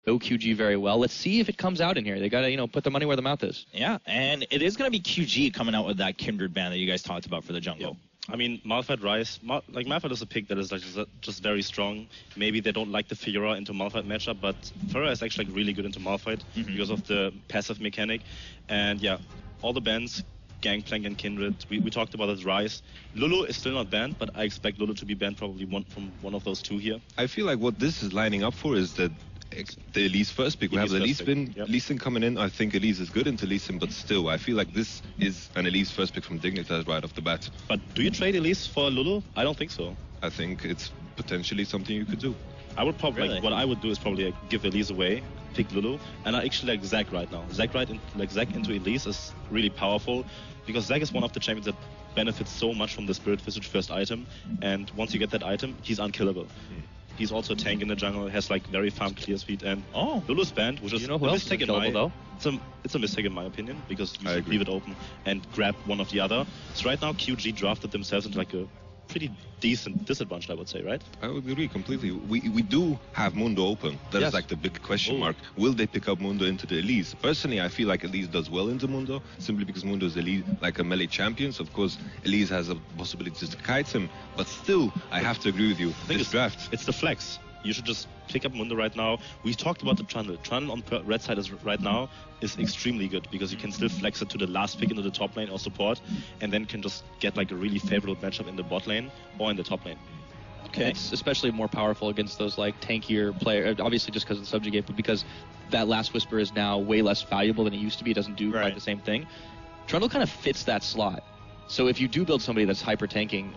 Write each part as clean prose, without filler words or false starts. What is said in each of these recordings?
know QG very well. Let's see if it comes out in here. They got to, put their money where the mouth is. Yeah, and it is going to be QG coming out with that Kindred ban that you guys talked about for the jungle. Yeah. I mean, Malphite Ryze, Malphite is a pick that is just very strong. Maybe they don't like the Fiora into Malphite matchup, but Fiora is actually really good into Malphite because of the passive mechanic. And yeah, all the bans, Gangplank and Kindred, we talked about it, Ryze. Lulu is still not banned, but I expect Lulu to be banned probably from one of those two here. I feel like what this is lining up for is that the Elise first pick. We have the Elise Lee coming in. I think Elise is good into Lee Sin, but still, I feel like this is an Elise first pick from Dignitas right off the bat. But do you trade Elise for Lulu? I don't think so. I think it's potentially something you could do. I would probably, what I would do is probably give Elise away, pick Lulu, and I actually like Zac right now. Zac into Elise is really powerful, because Zac is one of the champions that benefits so much from the Spirit Visage first item, and once you get that item, he's unkillable. He's also a tank in the jungle, has like very farm clear speed, and Lulu's banned, which is a mistake in my it's a mistake in my opinion, because you should leave it open and grab one of the other. So right now QG drafted themselves into like a pretty decent disadvantage, I would say, right? I would agree completely. We do have Mundo open. That is like the big question mark. Will they pick up Mundo into the Elise? Personally, I feel like Elise does well into Mundo, simply because Mundo is like a melee champion. So of course, Elise has a possibility to kite him. But still, I have to agree with you. This draft, it's the flex. You should just pick up Mundo right now. We talked about the Trundle. Trundle on red side right now is extremely good, because you can still flex it to the last pick into the top lane or support, and then can just get like a really favorable matchup in the bot lane or in the top lane. Okay. It's especially more powerful against those like tankier players, obviously just because of the subjugate, but because that last Whisper is now way less valuable than it used to be. It doesn't do quite the same thing. Trundle kind of fits that slot. So if you do build somebody that's hyper tanking,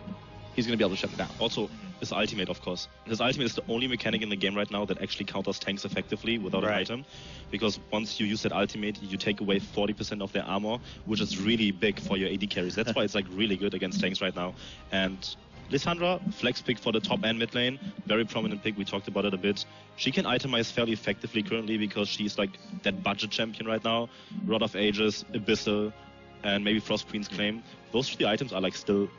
he's going to be able to shut it down. Also, his ultimate, of course. His ultimate is the only mechanic in the game right now that actually counters tanks effectively without an item. Because once you use that ultimate, you take away 40% of their armor, which is really big for your AD carries. That's why it's like really good against tanks right now. And Lissandra, flex pick for the top and mid lane. Very prominent pick, we talked about it a bit. She can itemize fairly effectively currently, because she's like that budget champion right now. Rod of Ages, Abyssal, and maybe Frost Queen's Claim. Those three items are like still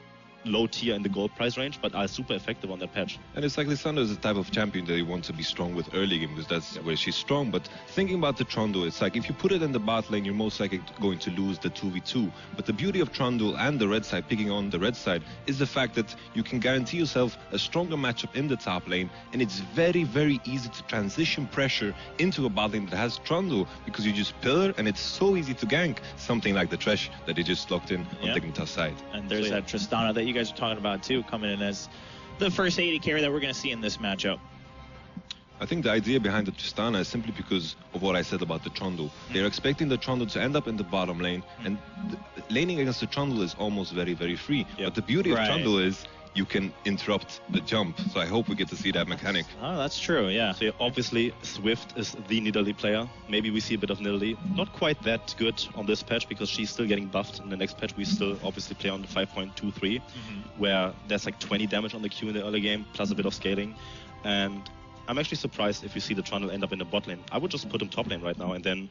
low tier in the gold price range, but are super effective on that patch. And it's like Lissandra is the type of champion that you want to be strong with early game, because that's where she's strong. But thinking about the Trundle, it's like if you put it in the bot lane, you're most likely going to lose the 2v2. But the beauty of Trundle and the red side, picking on the red side, is the fact that you can guarantee yourself a stronger matchup in the top lane, and it's very, very easy to transition pressure into a bot lane that has Trundle, because you just pillar, and it's so easy to gank something like the Thresh that they just locked in on Dignitas side. And there's that Tristana that you guys are talking about too, coming in as the first AD carry that we're going to see in this matchup. I think the idea behind the Tristana is simply because of what I said about the Trundle. They're expecting the Trundle to end up in the bottom lane, and laning against the Trundle is almost very, very free. But the beauty of Trundle is you can interrupt the jump, so I hope we get to see that mechanic. Oh, that's true, yeah. So obviously, Swift is the Nidalee player. Maybe we see a bit of Nidalee. Not quite that good on this patch, because she's still getting buffed. In the next patch, we still obviously play on the 5.23, where there's like 20 damage on the Q in the early game, plus a bit of scaling. And I'm actually surprised if you see the Trundle end up in the bot lane. I would just put him top lane right now, and then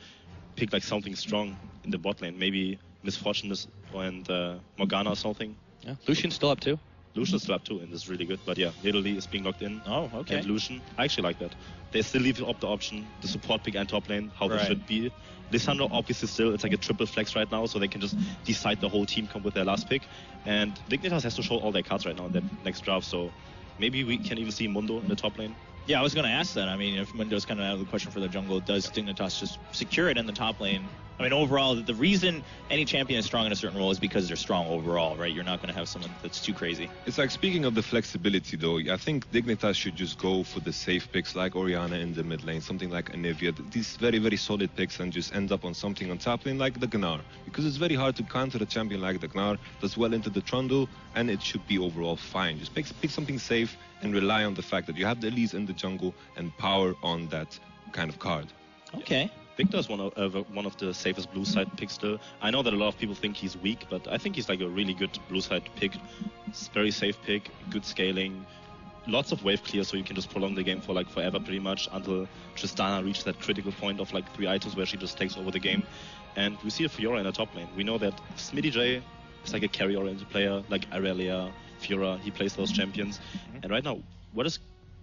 pick like something strong in the bot lane. Maybe Misfortune and Morgana or something. Yeah, Lucian's still up too. Lucian's still up too, and is really good. But yeah, Nidalee is being locked in. Oh, okay. And Lucian, I actually like that. They still leave up the option, the support pick and top lane, how they should be. Lissandra obviously still, it's like a triple flex right now, so they can just decide the whole team come with their last pick. And Dignitas has to show all their cards right now in that next draft, so maybe we can even see Mundo in the top lane. Yeah, I was going to ask that. I mean, if Mundo's kind of out of the question for the jungle, does Dignitas just secure it in the top lane? I mean, overall, the reason any champion is strong in a certain role is because they're strong overall, right? You're not going to have someone that's too crazy. It's like, speaking of the flexibility, though, I think Dignitas should just go for the safe picks like Orianna in the mid lane, something like Anivia, these very, very solid picks, and just end up on something on top lane like the Gnar. Because it's very hard to counter a champion like the Gnar that's well into the Trundle, and it should be overall fine. Just pick something safe and rely on the fact that you have the Elise in the jungle and power on that kind of card. Okay. Victor is one of the safest blue side picks still. I know that a lot of people think he's weak, but I think he's like a really good blue side pick. It's very safe pick, good scaling, lots of wave clear, so you can just prolong the game for like forever pretty much, until Tristana reaches that critical point of like 3 items where she just takes over the game. And we see a Fiora in the top lane. We know that Smitty J is like a carry-oriented player, like Irelia, Fiora, he plays those champions. And right now, what is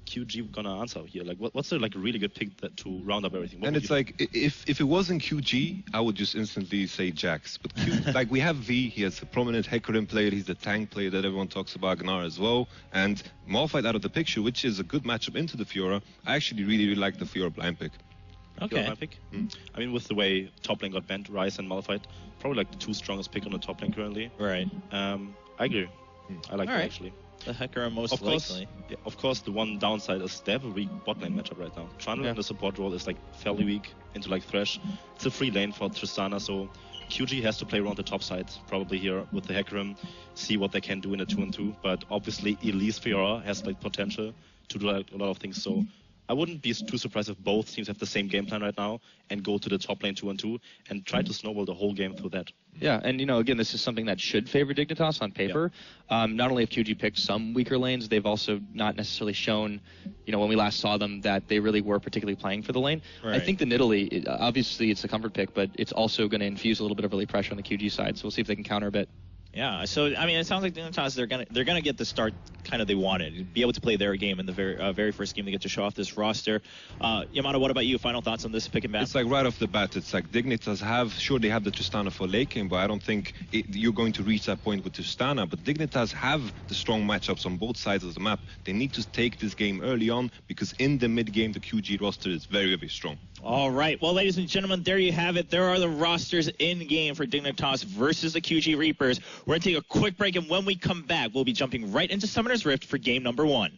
QG gonna answer here? Like, what's the like really good pick to round up everything? And it's like, if it wasn't QG, I would just instantly say Jax. But like, we have V, he has a prominent Hecarim player, he's the tank player that everyone talks about, Gnar as well, and Malphite out of the picture, which is a good matchup into the Fiora. I actually really like the Fiora blind pick. Okay. Pick? I mean, with the way top lane got bent, Ryze and Malphite, probably like the 2 strongest pick on the top lane currently. Right. I agree. I like that actually. The Hecarim most Of course, likely. yeah, of course, the one downside is they have a weak bot lane matchup right now. Trundle in the support role is like fairly weak into like Thresh. It's a free lane for Tristana, so QG has to play around the top side probably here with the Hecarim, see what they can do in a 2-on-2. But obviously, Elise Fiora has like potential to do like, a lot of things. So I wouldn't be too surprised if both teams have the same game plan right now and go to the top lane 2-on-2 and try to snowball the whole game through that. Yeah, and again, this is something that should favor Dignitas on paper. Yeah. Not only have QG picked some weaker lanes, they've also not necessarily shown, when we last saw them, that they really were particularly playing for the lane. Right. I think the Nidalee, obviously it's a comfort pick, but it's also going to infuse a little bit of early pressure on the QG side, so we'll see if they can counter a bit. Yeah, so I mean, it sounds like Dignitas they're gonna get the start kind of they wanted, be able to play their game in the very first game. They get to show off this roster. Yamato, what about you? Final thoughts on this pick and bat? It's like right off the bat, it's like Dignitas they have the Tristana for late game, but I don't think you're going to reach that point with Tristana. But Dignitas have the strong matchups on both sides of the map. They need to take this game early on because in the mid game the QG roster is very, very strong. All right, well, ladies and gentlemen, there you have it. There are the rosters in game for Dignitas versus the QG Reapers. We're going to take a quick break, and when we come back, we'll be jumping right into Summoner's Rift for game number 1.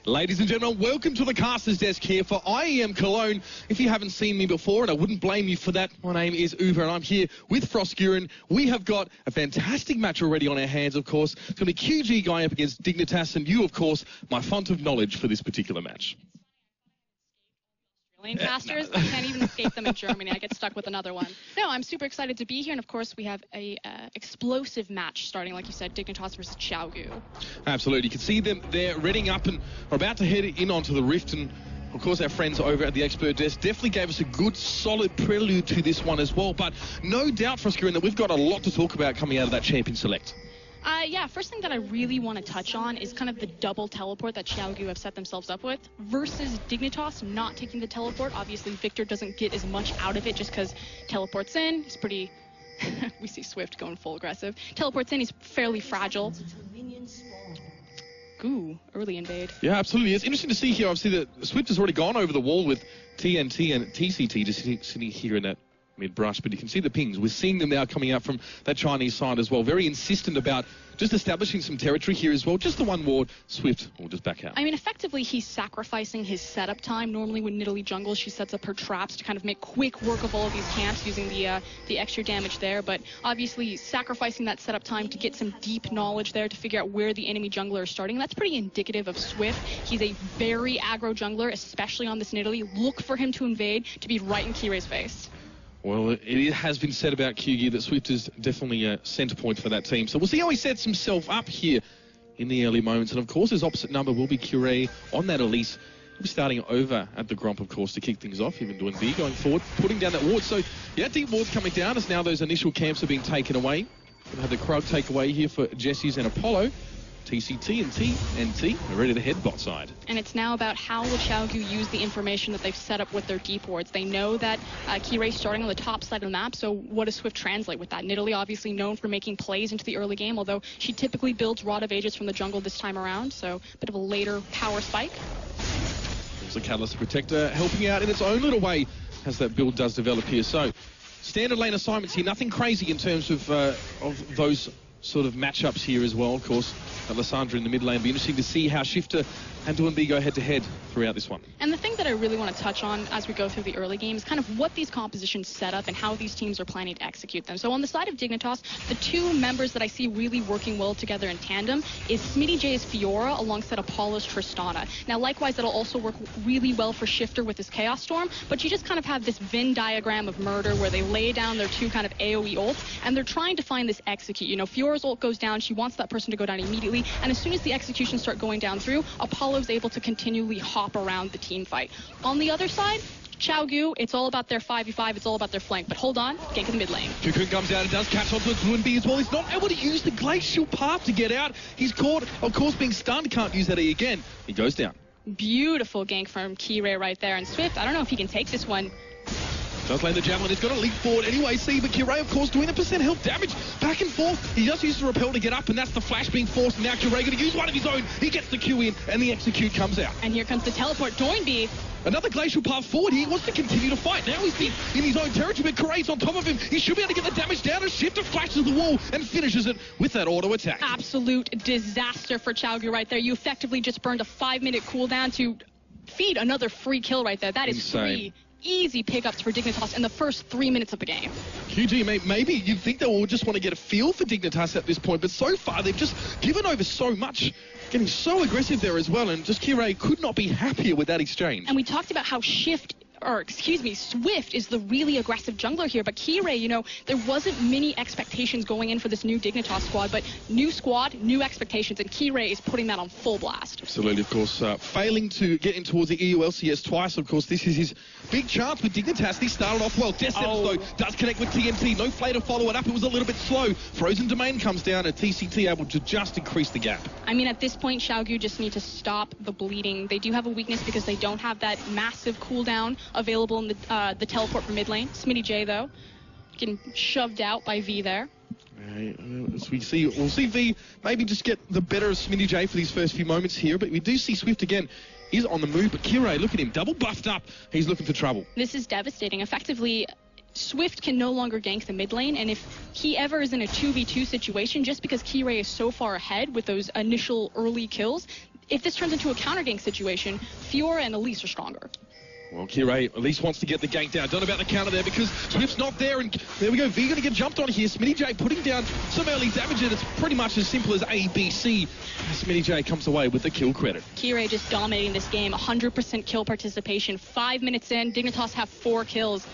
Ladies and gentlemen, welcome to the caster's desk here for IEM Cologne. If you haven't seen me before, and I wouldn't blame you for that, my name is Uber and I'm here with Frostgurin. We have got a fantastic match already on our hands, of course. It's going to be QG going up against Dignitas, and you, of course, my font of knowledge for this particular match. Casters, I can't even escape them in Germany. I get stuck with another one. No, I'm super excited to be here, and of course we have a explosive match starting, like you said, Dignitas versus Qiao. Absolutely. You can see them there readying up and are about to head in onto the Rift, and of course our friends over at the expert desk definitely gave us a good solid prelude to this one as well. But no doubt, Frostgurin, that we've got a lot to talk about coming out of that Champion Select. Yeah, first thing that I really want to touch on is kind of the double teleport that Qiao have set themselves up with versus Dignitas not taking the teleport. Obviously, Victor doesn't get as much out of it just because teleports in. He's pretty... we see Swift going full aggressive. Teleports in, he's fairly fragile. Ooh, early invade. Yeah, absolutely. It's interesting to see here, obviously, that Swift has already gone over the wall with TNT and TCT just sitting here in that mid-brush, but you can see the pings. We're seeing them now coming out from that Chinese side as well. Very insistent about just establishing some territory here as well. Just the one ward, Swift will just back out. I mean, effectively, he's sacrificing his setup time. Normally, when Nidalee jungles, she sets up her traps to kind of make quick work of all of these camps using the extra damage there. But obviously, sacrificing that setup time to get some deep knowledge there to figure out where the enemy jungler is starting. That's pretty indicative of Swift. He's a very aggro jungler, especially on this Nidalee. Look for him to invade, to be right in Kirei's face. Well, it has been said about QG that Swift is definitely a centre point for that team. So we'll see how he sets himself up here in the early moments. And, of course, his opposite number will be Kirei on that Elise. He'll be starting over at the Gromp, of course, to kick things off. Even doing B going forward, putting down that ward. So, yeah, deep ward's coming down as now those initial camps are being taken away. We'll have the Krug take away here for Jesse's and Apollo. TCT and TNT are ready to head bot side. And it's now about how will Qiao use the information that they've set up with their deep wards. They know that Kirei's starting on the top side of the map, so what does Swift translate with that? Nidalee obviously known for making plays into the early game, although she typically builds Rod of Ages from the jungle this time around, so a bit of a later power spike. There's the Catalyst Protector helping out in its own little way as that build does develop here. So, standard lane assignments here, nothing crazy in terms of those sort of matchups here as well, of course. Lysandra in the mid lane. Be interesting to see how Shifter and Duanbi go head-to-head throughout this one. And the thing that I really want to touch on as we go through the early game is kind of what these compositions set up and how these teams are planning to execute them. So on the side of Dignitas, the two members that I see really working well together in tandem is Smitty J's Fiora alongside Apollo's Tristana. Now, likewise, that'll also work really well for Shifter with his Chaos Storm, but you just kind of have this Venn diagram of murder where they lay down their two kind of AoE ults, and they're trying to find this execute. You know, Fiora's ult goes down, she wants that person to go down immediately, and as soon as the executions start going down through, Apollo's able to continually hop around the team fight. On the other side, Qiao, it's all about their 5v5, it's all about their flank. But hold on, gank in the mid lane. Cocoon comes out and does catch onto Duanbi as well. He's not able to use the glacial path to get out. He's caught, of course, being stunned. Can't use that E again. He goes down. Beautiful gank from Kirei right there. And Swift, I don't know if he can take this one. Does land the javelin. He's got to leap forward anyway. See, but Kirei, of course, doing the percent health damage back and forth. He just used the repel to get up, and that's the flash being forced. And now Kirei going to use one of his own. He gets the Q in, and the execute comes out. And here comes the teleport. Doinby. Another glacial path forward. He wants to continue to fight. Now he's in his own territory, but Kirei's on top of him. He should be able to get the damage down. And Shifter flashes the wall and finishes it with that auto attack. Absolute disaster for Qiao right there. You effectively just burned a 5-minute cooldown to feed another free kill right there. That is insane. 3 easy pickups for Dignitas in the first 3 minutes of the game. QG, maybe you'd think they will just want to get a feel for Dignitas at this point, but so far they've just given over so much, getting so aggressive there as well, and just Kirei could not be happier with that exchange. And we talked about how Swift is the really aggressive jungler here, but Kirei, you know, there wasn't many expectations going in for this new Dignitas squad, but new squad, new expectations, and Kirei is putting that on full blast. Absolutely, of course, failing to get in towards the EU LCS twice, of course, this is his big chance with Dignitas. He started off well. Desems, though, does connect with TNT. No play to follow it up. It was a little bit slow. Frozen Domain comes down, and TCT able to just increase the gap. I mean, at this point, Qiao just need to stop the bleeding. They do have a weakness because they don't have that massive cooldown available in the teleport from mid lane. Smitty J, though, getting shoved out by V there. As we'll see V maybe just get the better of Smitty J for these first few moments here, but we do see Swift again. He's on the move, but Kirei, look at him, double buffed up. He's looking for trouble. This is devastating. Effectively, Swift can no longer gank the mid lane, and if he ever is in a 2v2 situation, just because Kirei is so far ahead with those initial early kills, if this turns into a counter gank situation, Fiora and Elise are stronger. Well, Kirei at least wants to get the gank down. Don't know about the counter there because Swift's not there, and there we go. V going to get jumped on here. Smitty J putting down some early damage, and it's pretty much as simple as A, B, C. Smitty J comes away with the kill credit. Kirei just dominating this game. 100% kill participation. 5 minutes in, Dignitas have 4 kills.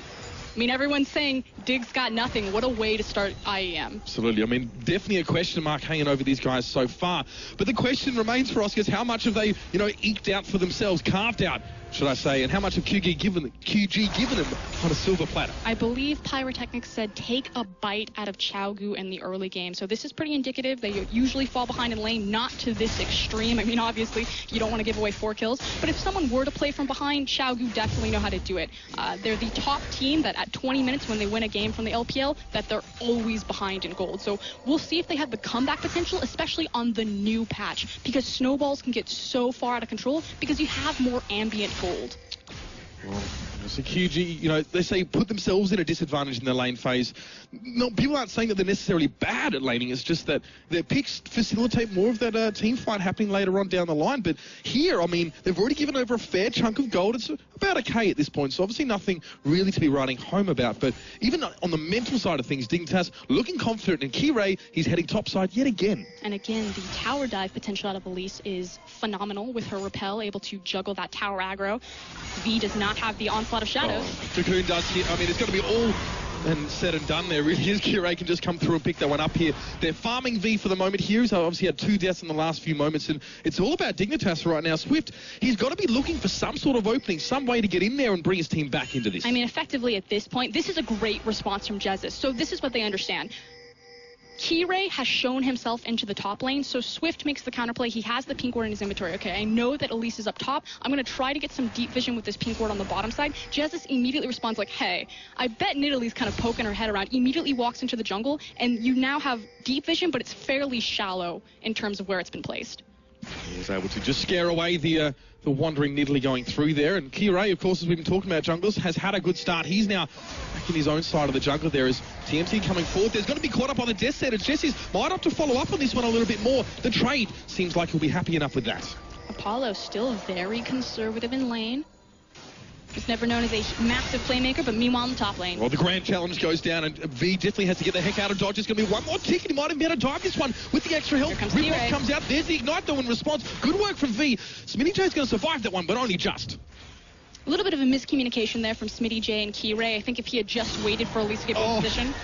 I mean, everyone's saying Dig's got nothing. What a way to start IEM. Absolutely. I mean, definitely a question mark hanging over these guys so far. But the question remains for us is how much have they, eked out for themselves, carved out, should I say, and how much have QG given them on a silver platter? I believe Pyrotechnics said take a bite out of Qiao in the early game. So this is pretty indicative. They usually fall behind in lane, not to this extreme. I mean, obviously, you don't want to give away 4 kills. But if someone were to play from behind, Qiao definitely know how to do it. They're the top team that at 20 minutes when they win a game from the LPL, that they're always behind in gold. So we'll see if they have the comeback potential, especially on the new patch, because snowballs can get so far out of control because you have more ambient gold. Well, So QG, you know, they say put themselves in a disadvantage in their lane phase. No, people aren't saying that they're necessarily bad at laning. It's just that their picks facilitate more of that team fight happening later on down the line. But here, I mean, they've already given over a fair chunk of gold. It's about a K at this point, so obviously nothing really to be writing home about. But even on the mental side of things, Dignitas looking confident. And Qiao, he's heading topside yet again. And again, the tower dive potential out of Elise is phenomenal with her repel, able to juggle that tower aggro. V does not have the onslaught of shadows. Cocoon does hit. I mean, it's going to be all and said and done there. Really is. Qiao can just come through and pick that one up here. They're farming V for the moment here. He's obviously had 2 deaths in the last few moments, and it's all about Dignitas right now. Swift, he's got to be looking for some sort of opening, some way to get in there and bring his team back into this. I mean, effectively at this point, this is a great response from Jesus. So this is what they understand. Qiao has shown himself into the top lane, so Swift makes the counterplay. He has the pink ward in his inventory. Okay, I know that Elise is up top. I'm going to try to get some deep vision with this pink ward on the bottom side. Jesus immediately responds like, hey, I bet Nidalee's kind of poking her head around, immediately walks into the jungle, and you now have deep vision, but it's fairly shallow in terms of where it's been placed. He was able to just scare away the wandering Nidalee going through there. And Qiao, of course, as we've been talking about junglers, has had a good start. He's now back in his own side of the jungle. There is TMT coming forward. There's going to be caught up on the death set. Jesse's might have to follow up on this one a little bit more. The trade seems like he'll be happy enough with that. Apollo still very conservative in lane. He's never known as a massive playmaker, but meanwhile in the top lane. Well, the grand challenge goes down, and V definitely has to get the heck out of dodge. It's going to be one more ticket. He might even be able to dive this one with the extra help. Riplock comes out. There's the Ignite, though, in response. Good work from V. Smitty J's going to survive that one, but only just. A little bit of a miscommunication there from Smitty J and Qiao. I think if he had just waited for Elise to get in position.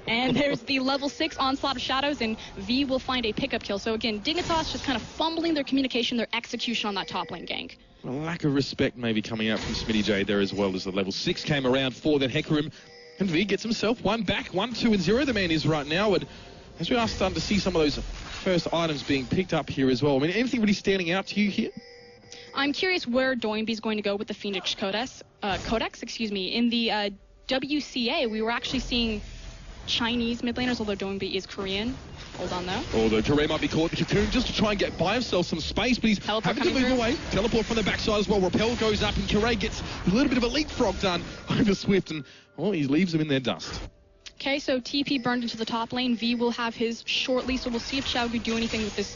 And there's the level 6 onslaught of shadows, and V will find a pickup kill. So again, Dignitas just kind of fumbling their communication, their execution on that top lane gank. A lack of respect maybe coming out from Smitty J there, as well as the level 6 came around for that Hecarim. And V gets himself one back, 1, 2, and 0 the man is right now. And as we are starting to see some of those first items being picked up here as well. I mean, anything really standing out to you here? I'm curious where Doinby's going to go with the Phoenix Codex. In the WCA, we were actually seeing Chinese mid laners, although Doinby is Korean. Hold on, though. Although Qiao might be caught, the Cocoon just to try and get by himself some space, but he's having to move away. Teleport from the backside as well. Repel goes up, and Qiao gets a little bit of a leapfrog done over Swift, and he leaves him in their dust. Okay, so TP burned into the top lane. V will have his shortly, so we'll see if Qiao can do anything with this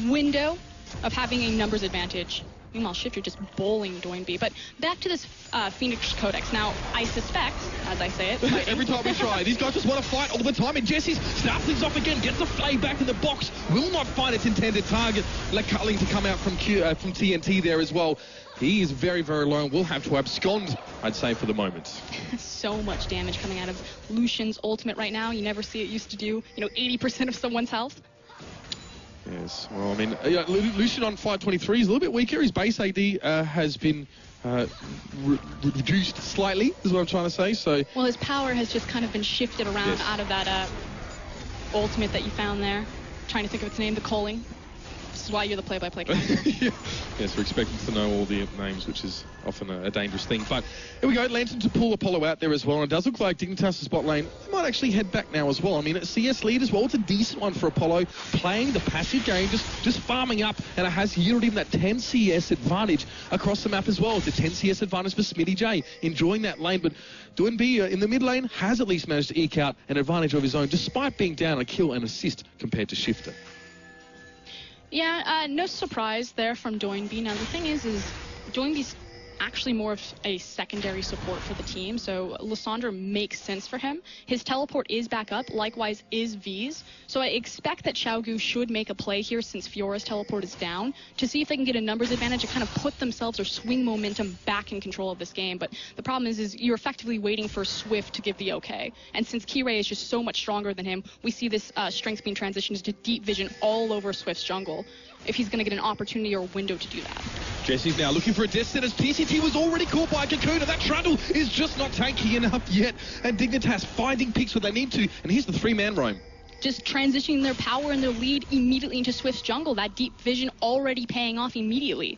window of having a numbers advantage. Meanwhile, Shifter just bowling Doinby. But back to this Phoenix Codex. Now, I suspect, as I say it, every time we try, these guys just want to fight all the time. And Jesse starts things off again, gets the flag back in the box, will not find its intended target. Culling to come out from TNT there as well. He is very, very low and will have to abscond, I'd say, for the moment. So much damage coming out of Lucian's ultimate right now. You never see it used to do, 80% of someone's health. Yes, well, I mean, Lucian on 523 is a little bit weaker. His base AD has been reduced slightly, is what I'm trying to say. So, well, his power has just kind of been shifted around out of that ultimate that you found there. Trying to think of its name, the Colegne. This is why you're the play-by-play character. Yes, we're expecting to know all the names, which is often a dangerous thing. But here we go, Lantern to pull Apollo out there as well. And it does look like Dignitas' bot lane, they might actually head back now as well. I mean, it's CS lead as well. It's a decent one for Apollo, playing the passive game, just farming up. And it has yielded him that 10 CS advantage across the map as well. It's a 10 CS advantage for Smitty J, enjoying that lane. But Doinby in the mid lane has at least managed to eke out an advantage of his own, despite being down a kill and assist compared to Shifter. Yeah, no surprise there from Doinby. Now, the thing is Doinby's actually more of a secondary support for the team, so Lysandre makes sense for him. His teleport is back up, likewise is V's, so I expect that Qiao should make a play here since Fiora's teleport is down to see if they can get a numbers advantage and kind of put themselves or swing momentum back in control of this game. But the problem is you're effectively waiting for Swift to give the okay, and since Qiao is just so much stronger than him, we see this strength being transitioned to deep vision all over Swift's jungle if he's going to get an opportunity or a window to do that. Jesse's now looking for a death set as TCT was already caught by Cocoon. That Trundle is just not tanky enough yet. And Dignitas finding picks where they need to. And here's the 3-man roam. Just transitioning their power and their lead immediately into Swift's jungle. That deep vision already paying off immediately.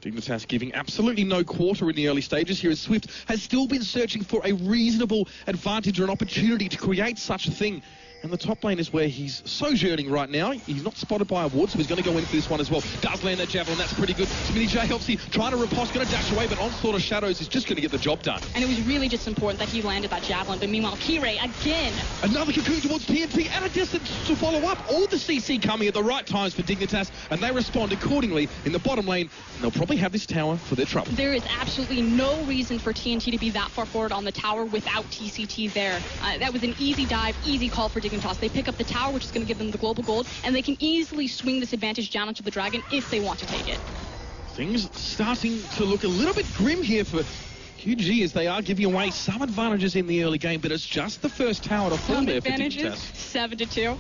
Dignitas giving absolutely no quarter in the early stages here as Swift has still been searching for a reasonable advantage or an opportunity to create such a thing. And the top lane is where he's sojourning right now. He's not spotted by a ward, so he's going to go in for this one as well. Does land that javelin, that's pretty good. SmittyJ helps you, trying to riposte, going to dash away, but Onslaught of Shadows is just going to get the job done. And it was really just important that he landed that javelin, but meanwhile, Kirei again. Another cocoon towards TNT at a distance to follow up. All the CC coming at the right times for Dignitas, and they respond accordingly in the bottom lane. And they'll probably have this tower for their trouble. There is absolutely no reason for TNT to be that far forward on the tower without TCT there. That was an easy dive, easy call for Dignitas. They pick up the tower, which is going to give them the global gold, and they can easily swing this advantage down onto the Dragon if they want to take it. Things starting to look a little bit grim here for QG as they are giving away some advantages in the early game, but it's just the first tower to fall there for Dignitas. 7-2.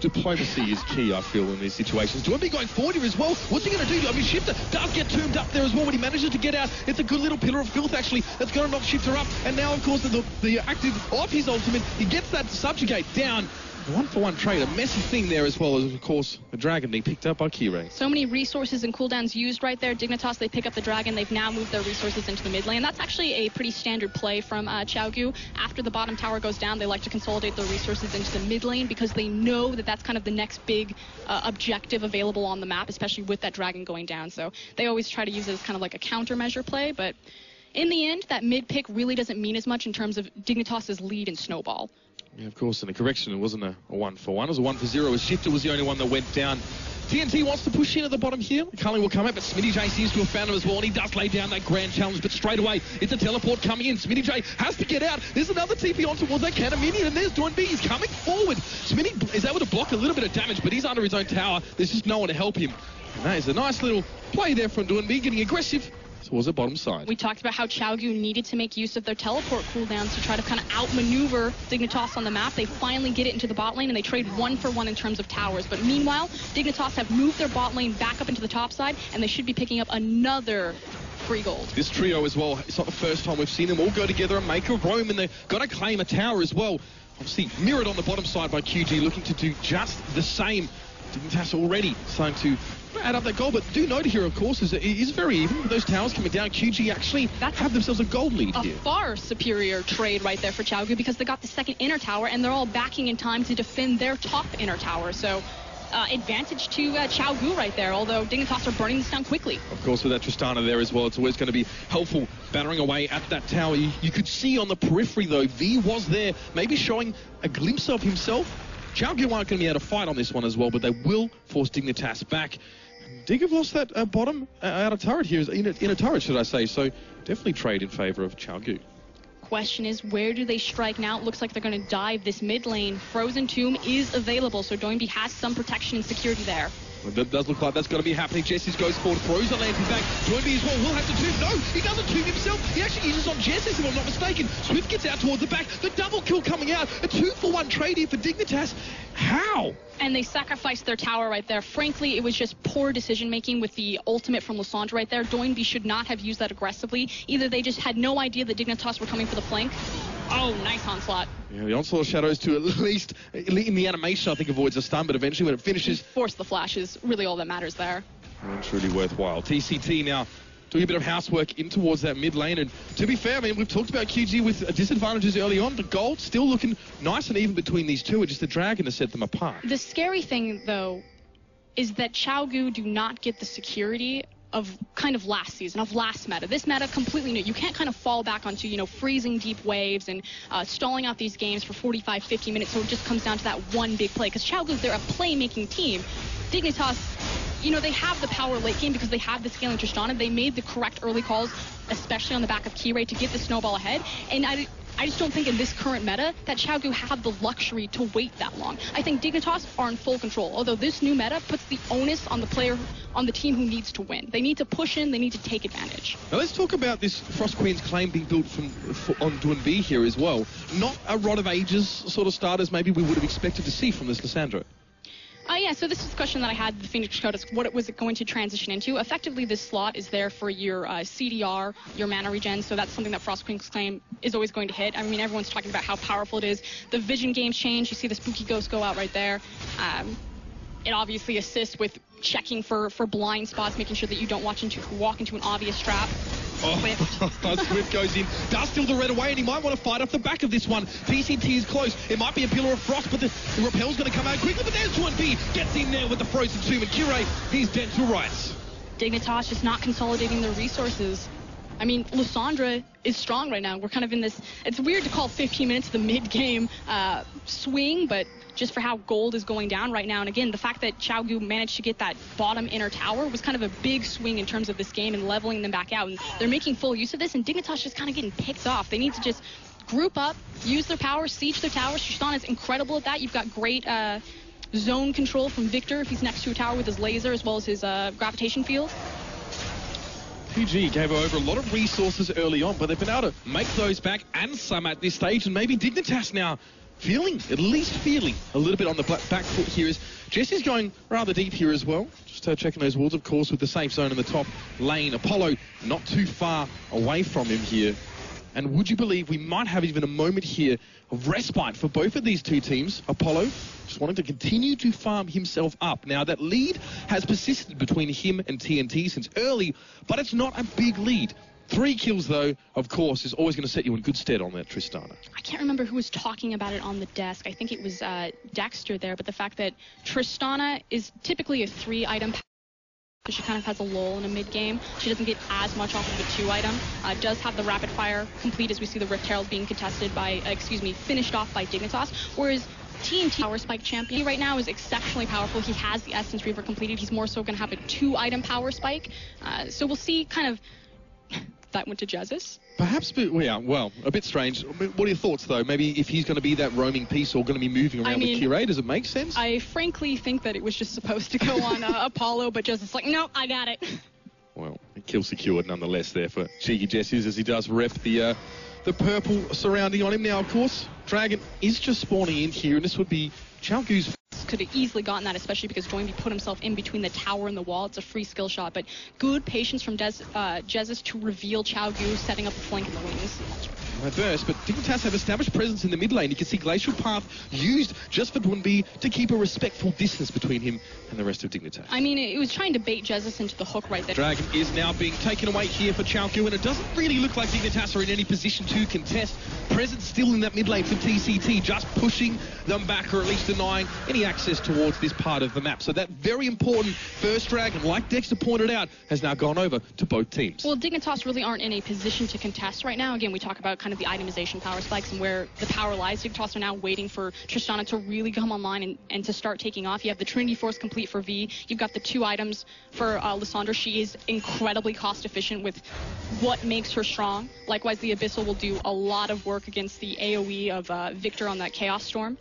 Diplomacy is key, I feel, in these situations. Dwinby going forward here as well. What's he going to do? I mean, Shifter does get tombed up there as well when he manages to get out. It's a good little pillar of filth, actually, that's going to knock Shifter up. And now, of course, the active of his ultimate, he gets that subjugate down. One-for-one trade, a messy thing there as well as, of course, the Dragon being picked up by Kirei. So many resources and cooldowns used right there. Dignitas, they pick up the Dragon. They've now moved their resources into the mid lane. That's actually a pretty standard play from Qiao. After the bottom tower goes down, they like to consolidate their resources into the mid lane because they know that that's kind of the next big objective available on the map, especially with that Dragon going down. So they always try to use it as kind of like a countermeasure play, but in the end, that mid pick really doesn't mean as much in terms of Dignitas' lead in Snowball. Yeah, of course, and a correction, it wasn't a 1-for-1, it was a 1-for-0, as Shifter was the only one that went down. TNT wants to push in at the bottom here. Culling will come out, but SmittyJ seems to have found him as well, and he does lay down that grand challenge, but straight away, it's a teleport coming in. SmittyJ has to get out. There's another TP on towards that cannon minion, and there's Dwinby. He's coming forward. Smitty is able to block a little bit of damage, but he's under his own tower. There's just no one to help him. And that is a nice little play there from Dwinby, getting aggressive towards the bottom side. We talked about how Qiao needed to make use of their teleport cooldowns to try to kind of outmaneuver Dignitas on the map. They finally get it into the bot lane, and they trade 1-for-1 in terms of towers. But meanwhile, Dignitas have moved their bot lane back up into the top side, and they should be picking up another free gold. This trio as well, it's not the first time we've seen them all go together and make a roam, and they've got to claim a tower as well. Obviously mirrored on the bottom side by QG, looking to do just the same. Dignitas already starting to add up that goal, but do note here, of course, is that it is very even with those towers coming down. QG actually have themselves a gold lead here. A far superior trade right there for Qiao because they got the second inner tower, and they're all backing in time to defend their top inner tower. So advantage to Qiao right there, although Dignitas are burning this down quickly. Of course, with that Tristana there as well, it's always going to be helpful battering away at that tower. You could see on the periphery, though, V was there, maybe showing a glimpse of himself. Qiao aren't going to be able to fight on this one as well, but they will force Dignitas back. Dig have lost that bottom outer turret here, in a turret, should I say, so definitely trade in favor of Qiao. Question is, where do they strike now? It looks like they're going to dive this mid lane. Frozen Tomb is available, so Dwinby has some protection and security there. That does look like that's going to be happening. Jessis goes forward, throws the lantern back. Dwinby as well will have to tomb. No, he doesn't tomb himself. He actually uses on Jessis, if I'm not mistaken. Swift gets out towards the back. The double kill coming out. A 2-for-1 trade here for Dignitas. How? And they sacrificed their tower right there. Frankly, it was just poor decision-making with the ultimate from Lysandre right there. Dwinby should not have used that aggressively. Either they just had no idea that Dignitas were coming for the flank. Oh, nice onslaught. Yeah, the onslaught of shadows to at least, in the animation, I think avoids a stun, but eventually when it finishes... Force the flash is really all that matters there. It's really worthwhile. TCT now doing a bit of housework in towards that mid lane, and to be fair, I mean, we've talked about QG with disadvantages early on. The gold still looking nice and even between these two. It's just the Dragon to set them apart. The scary thing, though, is that Qiao do not get the security of kind of last season, of last meta. This meta completely new. You can't kind of fall back onto, you know, freezing deep waves and stalling out these games for 45, 50 minutes, so it just comes down to that one big play. Because Qiao, they're a playmaking team. Dignitas, you know, they have the power late game because they have the scaling Tristana. They made the correct early calls, especially on the back of Kirei, to get the snowball ahead. And I just don't think in this current meta that Qiao have the luxury to wait that long. I think Dignitas are in full control, although this new meta puts the onus on the player, on the team who needs to win. They need to push in, they need to take advantage. Now let's talk about this Frost Queen's claim being built on Dwinby here as well. Not a Rod of Ages sort of starters maybe we would have expected to see from this Lysandre. Yeah, so this is the question that I had the Phoenix Code, what was it going to transition into? Effectively, this slot is there for your CDR, your mana regen, so that's something that Frost Queen's claim is always going to hit. I mean, everyone's talking about how powerful it is. The vision games change. You see the spooky ghost go out right there. It obviously assists with checking for blind spots, making sure that you don't walk into an obvious trap. Swift goes in, does steal the red away, and he might want to fight off the back of this one. TCT is close. It might be a pillar of frost, but the rappel's going to come out quickly. But there's 1B. Gets in there with the frozen tomb, and Qiao, he's dead to rights. Dignitas just not consolidating their resources. I mean, Lysandra is strong right now. We're kind of in this, it's weird to call 15 minutes the mid-game swing, but just for how gold is going down right now. And again, the fact that Qiao managed to get that bottom inner tower was kind of a big swing in terms of this game and leveling them back out. And they're making full use of this, and Dignitas just kind of getting picked off. They need to just group up, use their power, siege their towers. Tristana is incredible at that. You've got great zone control from Victor if he's next to a tower with his laser as well as his gravitation field. PG gave over a lot of resources early on, but they've been able to make those back and some at this stage, and maybe Dignitas now at least feeling a little bit on the back foot here as Jesse's going rather deep here as well. Just checking those walls, of course, with the safe zone in the top lane. Apollo not too far away from him here. And would you believe we might have even a moment here of respite for both of these two teams? Apollo just wanting to continue to farm himself up. Now, that lead has persisted between him and TNT since early, but it's not a big lead. 3 kills, though, of course, is always going to set you in good stead on that Tristana. I can't remember who was talking about it on the desk. I think it was Dexter there, but the fact that Tristana is typically a 3-item. She kind of has a lull in a mid-game. She doesn't get as much off of a 2-item. Does have the rapid fire complete as we see the Rift Herald being contested by, finished off by Dignitas. Whereas TNT Power Spike champion right now is exceptionally powerful. He has the Essence Reaver completed. He's more so going to have a 2-item Power Spike. So we'll see kind of... That went to Jesus. Perhaps, yeah, well, a bit strange. What are your thoughts, though? Maybe if he's going to be that roaming piece or going to be moving around with Qiao, does it make sense? I frankly think that it was just supposed to go on Apollo, but Jesus like, no, I got it. Well, kill secured nonetheless there for cheeky Jesses as he does rep the purple surrounding on him. Now, of course, Dragon is just spawning in here, and this would be Qiao's. Could have easily gotten that, especially because Joinby put himself in between the tower and the wall. It's a free skill shot, but good patience from Jesus to reveal Qiao setting up the flank in the wings. My burst, but Dignitas have established presence in the mid lane. You can see Glacial Path used just for Joinby to keep a respectful distance between him and the rest of Dignitas. I mean, it was trying to bait Jesus into the hook right there. Dragon is now being taken away here for Qiao, and it doesn't really look like Dignitas are in any position to contest. Presence still in that mid lane for TCT, just pushing them back, or at least denying any access towards this part of the map. So that very important first Dragon, like Dexter pointed out, has now gone over to both teams. Well, Dignitas really aren't in a position to contest right now. Again, we talk about kind of the itemization power spikes and where the power lies. Dignitas are now waiting for Tristana to really come online and to start taking off. You have the Trinity Force complete for V. You've got the 2 items for Lysandra. She is incredibly cost efficient with what makes her strong. Likewise, the Abyssal will do a lot of work against the AoE of Victor on that Chaos Storm.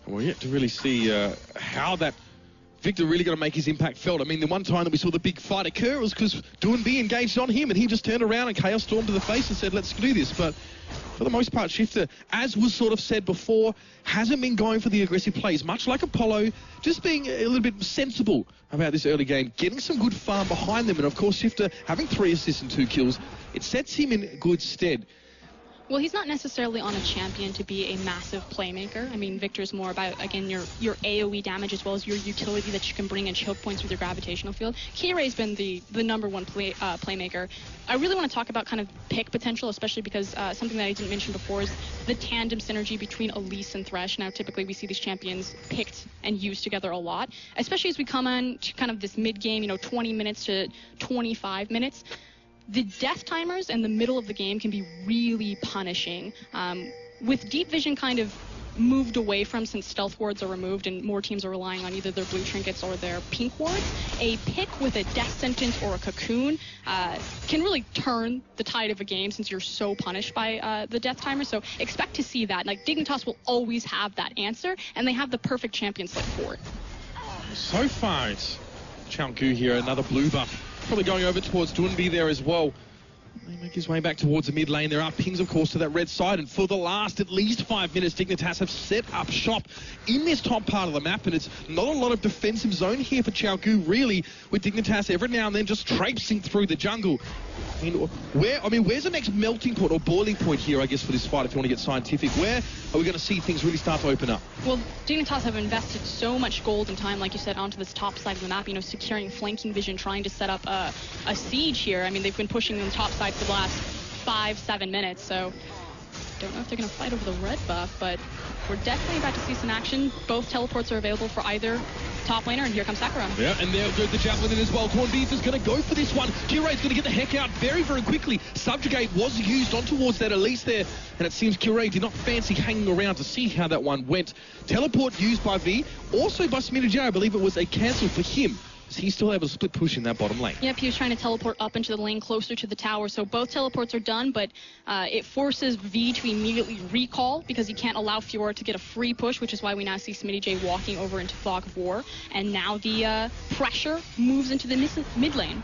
We're yet to really see how that Victor really going to make his impact felt. I mean, the one time that we saw the big fight occur was because Joinby engaged on him, and he just turned around and Chaos Stormed to the face and said, let's do this. But for the most part, Shifter, as was sort of said before, hasn't been going for the aggressive plays, much like Apollo, just being a little bit sensible about this early game, getting some good farm behind them. And of course, Shifter having 3 assists and 2 kills, it sets him in good stead. Well, he's not necessarily on a champion to be a massive playmaker. I mean, Victor's more about, again, your AoE damage as well as your utility that you can bring in choke points with your gravitational field. Kirai's been the number 1 playmaker. I really want to talk about kind of pick potential, especially because something that I didn't mention before is the tandem synergy between Elise and Thresh. Now, typically we see these champions picked and used together a lot, especially as we come on to kind of this mid-game, 20 minutes to 25 minutes. The death timers in the middle of the game can be really punishing. With Deep Vision kind of moved away from since stealth wards are removed and more teams are relying on either their blue trinkets or their pink wards, a pick with a death sentence or a cocoon can really turn the tide of a game since you're so punished by the death timer. So expect to see that. Like, Dignitas will always have that answer, and they have the perfect champion slate for it. So far, it's Qiao here, another blue buff. Probably going over towards Joinby there as well. They make his way back towards the mid lane. There are pings, of course, to that red side. And for the last at least 5 minutes, Dignitas have set up shop in this top part of the map. And it's not a lot of defensive zone here for Qiao, really, with Dignitas every now and then just traipsing through the jungle. Where's the next melting point or boiling point here, I guess, for this fight, if you want to get scientific? Where are we going to see things really start to open up? Well, Dignitas have invested so much gold and time, like you said, onto this top side of the map, securing flanking vision, trying to set up a siege here. I mean, they've been pushing on the top side for the last 5-7 minutes, so don't know if they're going to fight over the red buff, but we're definitely about to see some action. Both teleports are available for either top laner, and here comes Sakura. Yeah, and there goes the javelin in as well. Cornbeef is going to go for this one. Kirae's going to get the heck out very, very quickly. Subjugate was used on towards that Elise there, and it seems Qiao did not fancy hanging around to see how that one went. Teleport used by V, also by Smitty. I believe it was a cancel for him. He's still able to split push in that bottom lane. Yep, he was trying to teleport up into the lane closer to the tower, so both teleports are done, but it forces V to immediately recall because he can't allow Fiora to get a free push, which is why we now see Smitty J walking over into Fog of War, and now the pressure moves into the mid lane.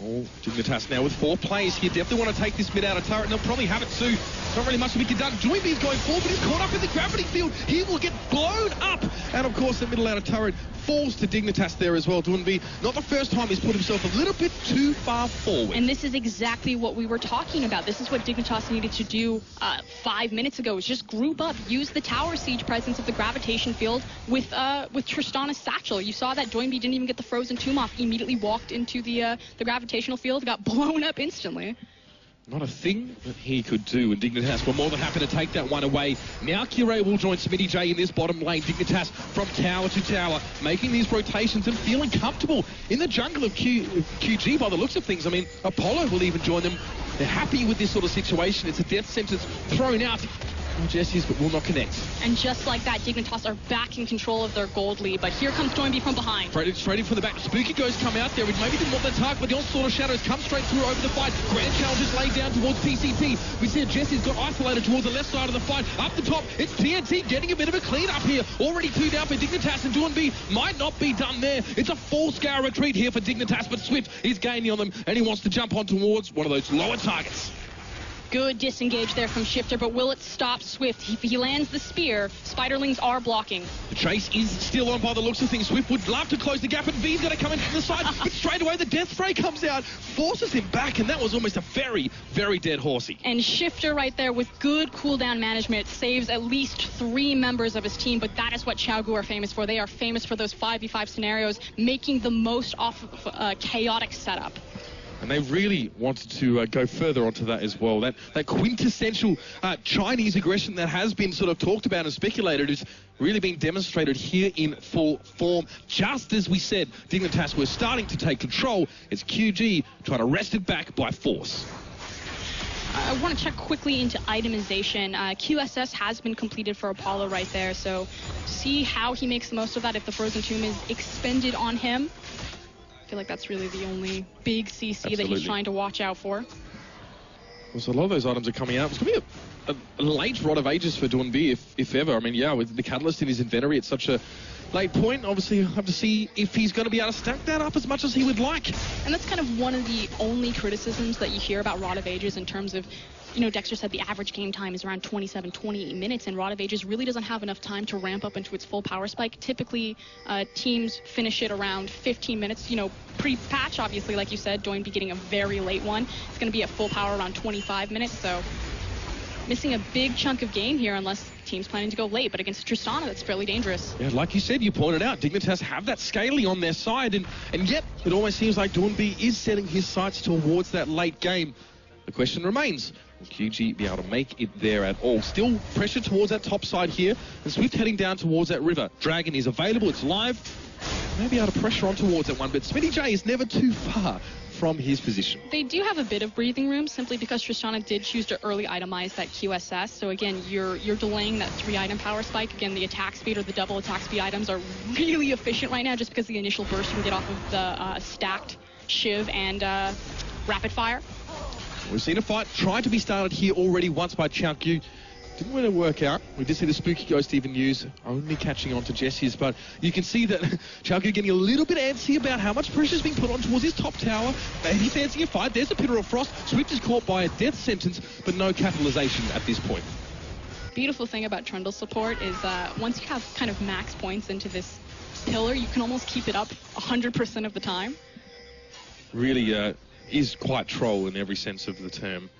Oh, Dignitas now with 4 players here. Definitely want to take this mid out of turret, and they'll probably have it too. Not really much to be done. Joyby is going forward, but he's caught up in the gravity field. He will get blown up. And of course, the middle out of turret falls to Dignitas there as well. Doinby, not the first time he's put himself a little bit too far forward. And this is exactly what we were talking about. This is what Dignitas needed to do 5 minutes ago, is just group up, use the tower siege presence of the gravitation field with Tristana's satchel. You saw that Doinby didn't even get the frozen tomb off, immediately walked into the gravitational field, got blown up instantly. Not a thing that he could do, and Dignitas were more than happy to take that one away. Now Qiao will join Smitty J in this bottom lane. Dignitas from tower to tower, making these rotations and feeling comfortable in the jungle of QG by the looks of things. I mean, Apollo will even join them. They're happy with this sort of situation. It's a death sentence thrown out. Jesse's, but will not connect. And just like that, Dignitas are back in control of their gold lead, but here comes Joinby from behind. Straight in from the back. Spooky Ghost come out there, which maybe didn't want the target, but the onslaught of shadows come straight through over the fight. Grand Challenger's laid down towards PCT. We see Jesse's got isolated towards the left side of the fight. Up the top, it's TNT getting a bit of a clean up here. Already 2 down for Dignitas, and Doinby might not be done there. It's a full-scale retreat here for Dignitas, but Swift is gaining on them, and he wants to jump on towards one of those lower targets. Good disengage there from Shifter, but will it stop Swift? If he lands the spear, Spiderlings are blocking. The chase is still on by the looks of things. Swift would love to close the gap, and V's going to come in from the side, but straight away the Death Spray comes out, forces him back, and that was almost a very, very dead horsey. And Shifter right there with good cooldown management saves at least 3 members of his team, but that is what Qiao are famous for. They are famous for those 5v5 scenarios, making the most off of a chaotic setup. And they really wanted to go further onto that as well. That quintessential Chinese aggression that has been sort of talked about and speculated is really being demonstrated here in full form. Just as we said, Dignitas were starting to take control. It's QG trying to wrest it back by force. I want to check quickly into itemization. QSS has been completed for Apollo right there, so see how he makes the most of that if the Frozen Tomb is expended on him. I feel like that's really the only big CC Absolutely. That he's trying to watch out for. So a lot of those items are coming out. It's going to be a late Rod of Ages for Doinby, if ever. I mean, yeah, with the Catalyst in his inventory at such a late point, obviously you'll have to see if he's going to be able to stack that up as much as he would like. And that's kind of one of the only criticisms that you hear about Rod of Ages in terms of, Dexter said the average game time is around 27, 28 minutes, and Rod of Ages really doesn't have enough time to ramp up into its full power spike. Typically, teams finish it around 15 minutes, pre-patch, obviously, like you said, Doinby getting a very late one. It's going to be at full power around 25 minutes, so missing a big chunk of game here unless team's planning to go late, but against Tristana, that's fairly dangerous. Yeah, like you said, you pointed out, Dignitas have that scaling on their side, and yet it almost seems like Doinby is setting his sights towards that late game. The question remains, will QG be able to make it there at all? Still pressure towards that top side here, and Swift heading down towards that river. Dragon is available, it's live. Maybe able to pressure on towards that one, but Smitty J is never too far from his position. They do have a bit of breathing room simply because Tristana did choose to early itemize that QSS. So again, you're delaying that 3-item power spike. Again, the attack speed or the double attack speed items are really efficient right now just because the initial burst you can get off of the stacked Shiv and rapid fire. We've seen a fight try to be started here already once by Qiao. Didn't really work out. We did see the spooky ghost even use, only catching on to Jesse's, but you can see that Qiao getting a little bit antsy about how much pressure is being put on towards his top tower. Maybe fancying a fight. There's a Pillar of Frost. Swift is caught by a death sentence, but no capitalization at this point. Beautiful thing about Trundle's support is once you have kind of max points into this pillar, you can almost keep it up 100% of the time. Really is quite troll in every sense of the term.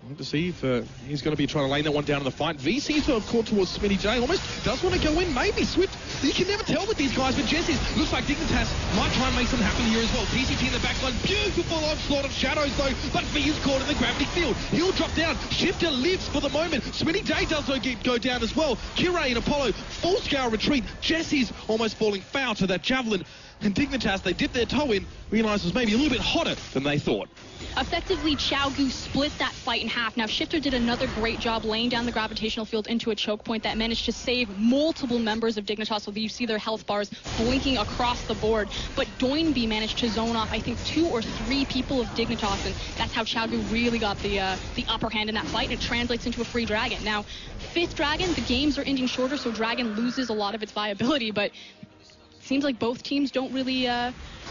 I want to see if he's going to be trying to lay that one down in the fight. V seems to have caught towards Smitty J. Almost does want to go in. Maybe Swift. You can never tell with these guys, but Jesse's looks like Dignitas might try and make something happen here as well. TCT in the backline. Beautiful onslaught of shadows, though. But V is caught in the gravity field. He'll drop down. Shifter lives for the moment. Smitty J does go down as well. Qiao and Apollo, full-scale retreat. Jesse's almost falling foul to that javelin. And Dignitas, they dipped their toe in, realised it was maybe a little bit hotter than they thought. Effectively, Qiao split that fight in half. Now, Shifter did another great job laying down the gravitational field into a choke point that managed to save multiple members of Dignitas, so you see their health bars blinking across the board. But Doinby managed to zone off, I think, 2 or 3 people of Dignitas, and that's how Qiao really got the upper hand in that fight, and it translates into a free Dragon. Now, 5th Dragon, the games are ending shorter, so Dragon loses a lot of its viability, but seems like both teams don't really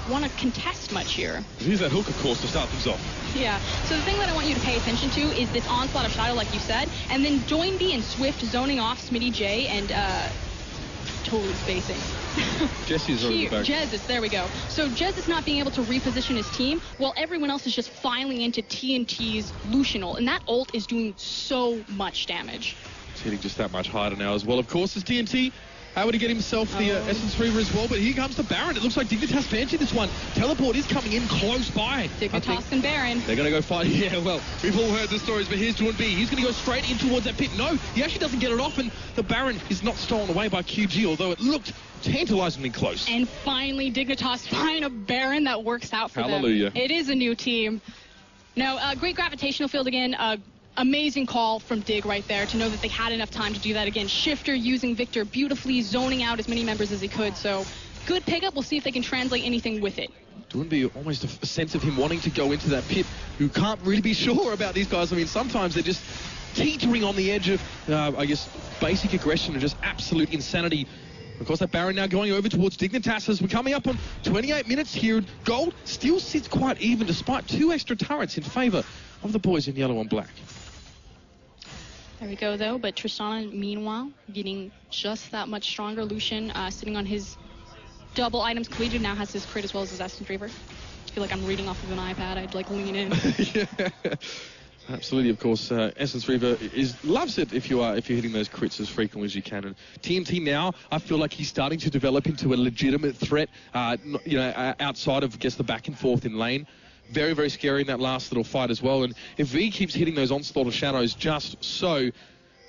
want to contest much here. Here's that hook, of course, to start things off. Yeah, so the thing that I want you to pay attention to is this onslaught of shadow, like you said, and then Doinby and Swift zoning off Smitty J and totally spacing. Jesse's already back. Jez, there we go. So Jez is not being able to reposition his team while everyone else is just filing into TNT's Lucianal, and that ult is doing so much damage. It's hitting just that much harder now as well. Of course, it's TNT. Able to get himself the Essence Reaver as well, but here comes the Baron. It looks like Dignitas fancy this one. Teleport is coming in close by. Dignitas and Baron. They're going to go fight. Yeah, well, we've all heard the stories, but here's Doinby. He's going to go straight in towards that pit. No, he actually doesn't get it off, and the Baron is not stolen away by QG, although it looked tantalizingly close. And finally, Dignitas find a Baron that works out for Hallelujah. them. It is a new team. Now, great gravitational field again. Amazing call from Dig right there to know that they had enough time to do that again. Shifter using Victor beautifully, zoning out as many members as he could. So good pickup. We'll see if they can translate anything with it. Doinby, almost a sense of him wanting to go into that pit. You can't really be sure about these guys. I mean, sometimes they're just teetering on the edge of, I guess, basic aggression and just absolute insanity. Of course, that Baron now going over towards Dignitas as we're coming up on 28 minutes here. Gold still sits quite even despite 2 extra turrets in favour of the boys in yellow and black. There we go, though. But Tristana, meanwhile, getting just that much stronger. Lucian sitting on his double items. Collegiate now has his crit as well as his Essence Reaver. I feel like I'm reading off of an iPad. I'd like lean in. Yeah, absolutely. Of course, Essence Reaver loves it if you're hitting those crits as frequently as you can. And TNT now, I feel like he's starting to develop into a legitimate threat. Outside of, I guess, the back and forth in lane. Very, very scary in that last little fight as well. And if V keeps hitting those onslaught of shadows just so,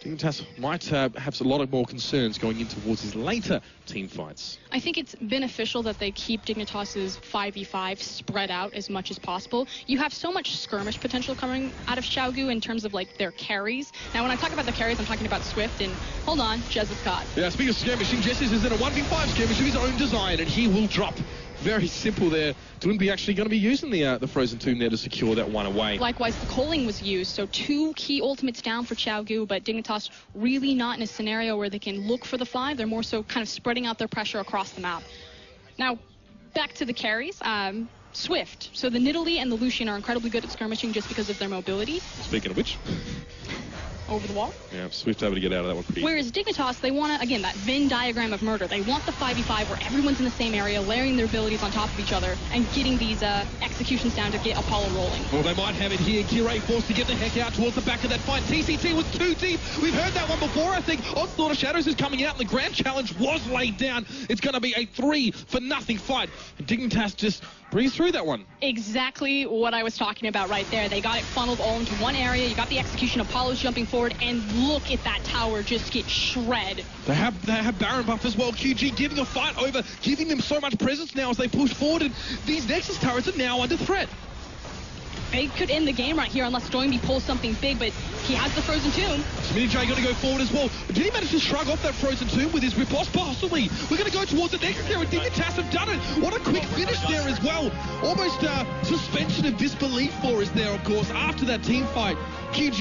Dignitas might have a lot of more concerns going in towards his later team fights. I think it's beneficial that they keep Dignitas's 5v5 spread out as much as possible. You have so much skirmish potential coming out of Xiaogu in terms of like their carries. Now, when I talk about the carries, I'm talking about Swift and hold on, Jez is caught. Yeah, speaking of skirmishing, Jez is in a 1v5 skirmish of his own design, and he will drop. Very simple there. Doinby actually going to be using the Frozen Tomb there to secure that one away. Likewise, the Colegne was used, so 2 key ultimates down for Qiao, but Dignitas really not in a scenario where they can look for the 5. They're more so kind of spreading out their pressure across the map. Now, back to the carries. Swift. So the Nidalee and the Lucian are incredibly good at skirmishing just because of their mobility. Speaking of which... over the wall. Yeah, Swift able to get out of that one pretty Whereas easy. Dignitas, they want to, again, that Venn diagram of murder. They want the 5v5 where everyone's in the same area, layering their abilities on top of each other, and getting these executions down to get Apollo rolling. Well, they might have it here. Qiao forced to get the heck out towards the back of that fight. TCT was too deep. We've heard that one before, I think. Onslaught of Shadows is coming out, and the grand challenge was laid down. It's going to be a 3-for-nothing fight. And Dignitas just breezed through that one. Exactly what I was talking about right there. They got it funneled all into one area. You got the execution. Apollo's jumping forward, and look at that tower just get shred. They have Baron buff as well. QG giving a fight over, giving them so much presence now as they push forward, and these Nexus turrets are now under threat. They could end the game right here unless Doinby pulls something big, but he has the Frozen Tomb. Smitty J going to go forward as well. Did he manage to shrug off that Frozen Tomb with his riposte? Possibly. We're going to go towards the next there, and Dignitas have done it. What a quick finish there as well. Almost suspension of disbelief for us there, of course, after that team fight. QG